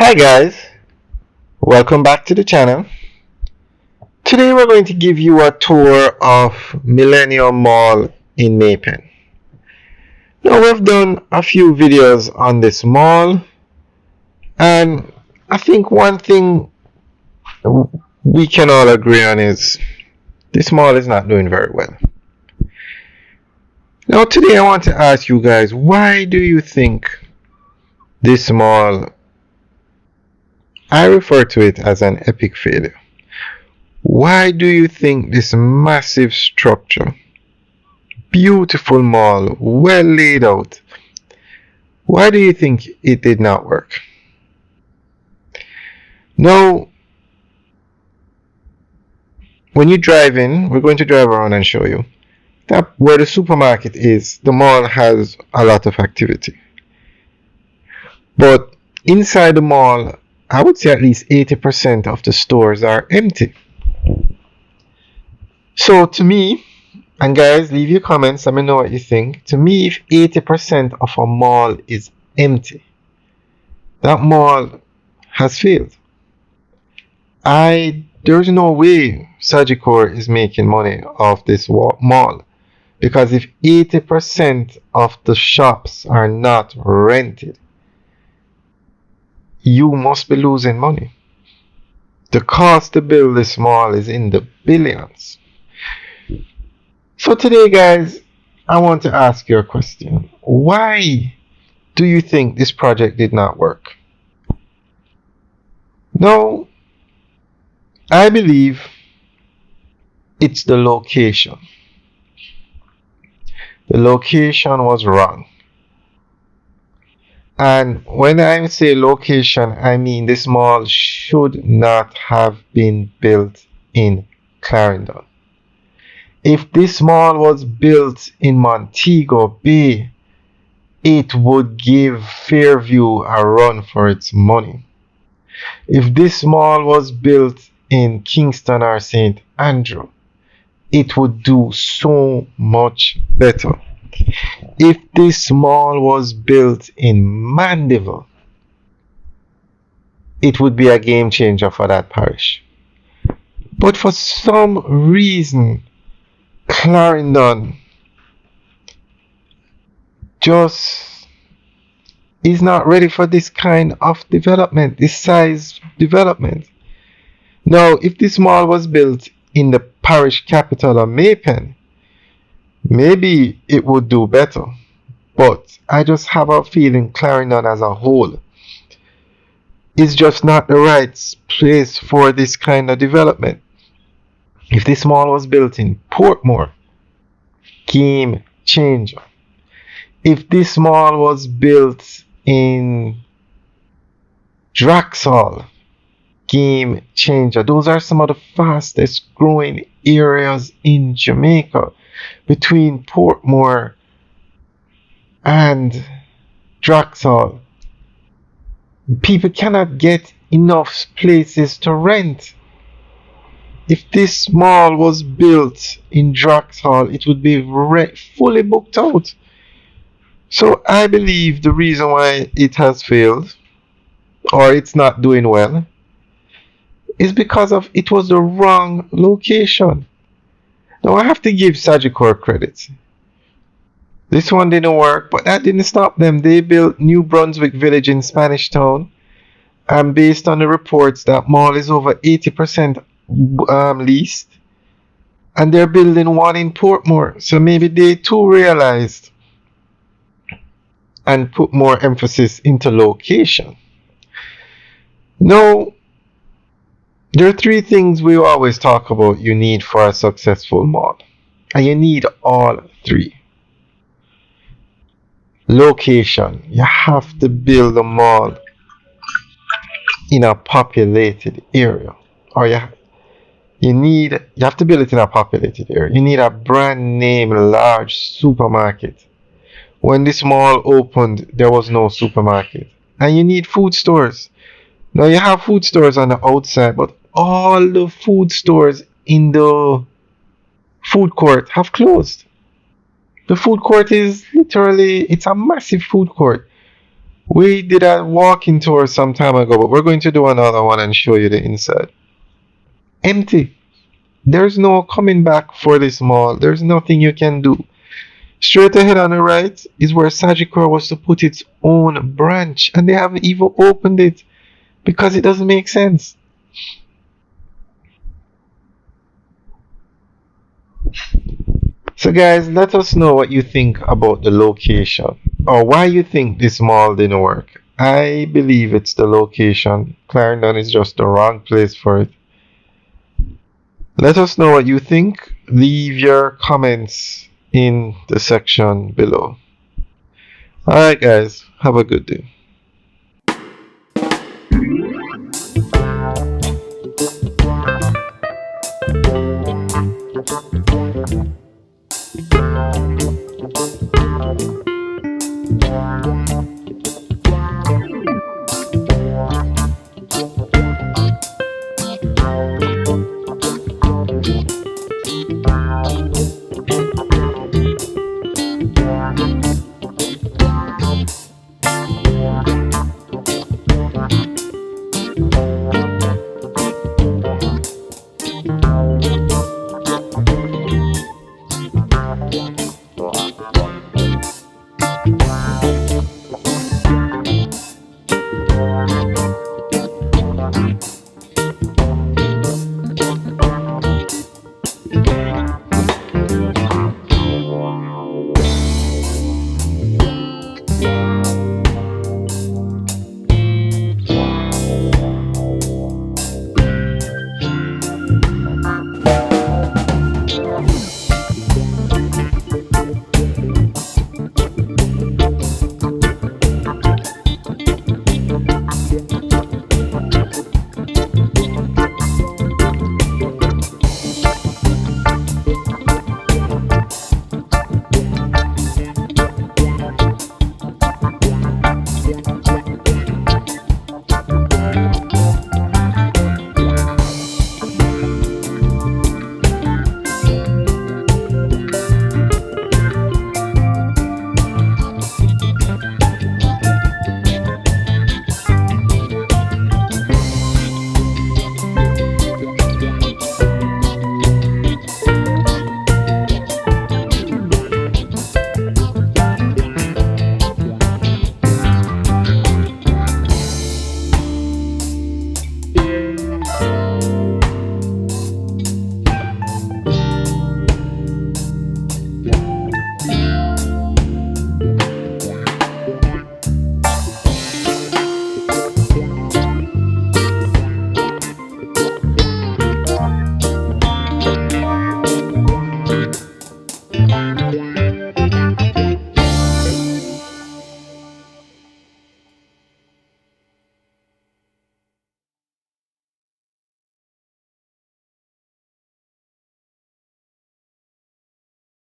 Hi guys, welcome back to the channel. Today we're going to give you a tour of Millennium Mall in Maypen. Now we've done a few videos on this mall, and I think one thing we can all agree on is this mall is not doing very well. Now today I want to ask you guys, why do you think this mall, I refer to it as an epic failure? Why do you think this massive structure, beautiful mall, well laid out, why do you think it did not work? Now, when you drive in, we're going to drive around and show you that where the supermarket is, the mall has a lot of activity. But inside the mall, I would say at least 80% of the stores are empty. So to me, and guys, leave your comments, let me know what you think. To me, if 80% of a mall is empty, that mall has failed. There's no way Sagicor is making money off this mall, because if 80% of the shops are not rented, you must be losing money. The cost to build this mall is in the billions. So today, guys, I want to ask you a question. Why do you think this project did not work? No, I believe it's the location. The location was wrong. And when I say location, I mean this mall should not have been built in Clarendon. If this mall was built in Montego Bay, it would give Fairview a run for its money. If this mall was built in Kingston or St. Andrew, it would do so much better. If this mall was built in Mandeville, it would be a game changer for that parish. But for some reason, Clarendon just is not ready for this kind of development, this size development. Now, if this mall was built in the parish capital of Maypen, maybe it would do better. But I just have a feeling Clarendon as a whole is just not the right place for this kind of development. If this mall was built in Portmore, game changer. If this mall was built in Draxall, game changer. Those are some of the fastest growing areas in Jamaica, between Portmore and Draxall. People cannot get enough places to rent. If this mall was built in Draxall, it would be fully booked out. So I believe the reason why it has failed, or it's not doing well, is because of it was the wrong location. Now I have to give Sagicor credit. This one didn't work, but that didn't stop them. They built New Brunswick Village in Spanish Town, and based on the reports, that mall is over 80% leased, and they're building one in Portmore. So maybe they too realized and put more emphasis into location. Now, there are three things we always talk about you need for a successful mall, and you need all three. Location. You have to build a mall in a populated area, or you have to build it in a populated area. You need a brand name large supermarket. When this mall opened, there was no supermarket. And you need food stores. Now you have food stores on the outside, but all the food stores in the food court have closed. The food court is literally, it's a massive food court. We did a walking tour some time ago, but we're going to do another one and show you the inside. Empty. There's no coming back for this mall. There's nothing you can do. Straight ahead on the right is where Sagicor was to put its own branch, and they haven't even opened it because it doesn't make sense. So, guys, let us know what you think about the location or why you think this mall didn't work. I believe it's the location. Clarendon is just the wrong place for it. Let us know what you think. Leave your comments in the section below. Alright, guys, have a good day.